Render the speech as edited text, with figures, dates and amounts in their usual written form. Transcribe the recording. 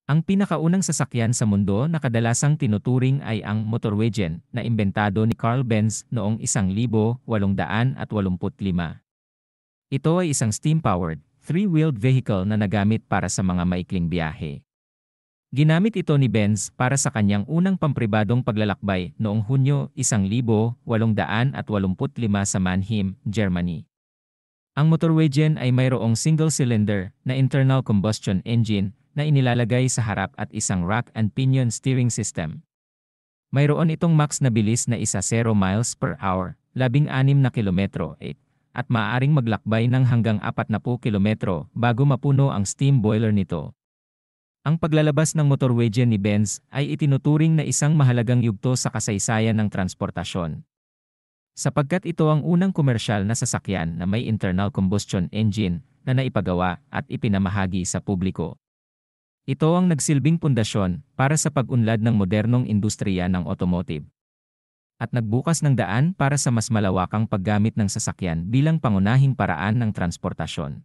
Ang pinakaunang sasakyan sa mundo na kadalasang tinuturing ay ang motorwagen na imbentado ni Carl Benz noong 1885. Ito ay isang steam-powered, three-wheeled vehicle na nagamit para sa mga maikling biyahe. Ginamit ito ni Benz para sa kanyang unang pampribadong paglalakbay noong Hunyo 1885 sa Mannheim, Germany. Ang motorwagen ay mayroong single-cylinder na internal combustion engine na inilalagay sa harap at isang rack and pinion steering system. Mayroon itong max na bilis na 0 miles per hour, 16 na kilometro at maaaring maglakbay ng hanggang 40 kilometro bago mapuno ang steam boiler nito. Ang paglalabas ng motorwagen ni Benz ay itinuturing na isang mahalagang yugto sa kasaysayan ng transportasyon. Sapagkat ito ang unang komersyal na sasakyan na may internal combustion engine na naipagawa at ipinamahagi sa publiko. Ito ang nagsilbing pundasyon para sa pag-unlad ng modernong industriya ng automotive. At nagbukas ng daan para sa mas malawakang paggamit ng sasakyan bilang pangunahing paraan ng transportasyon.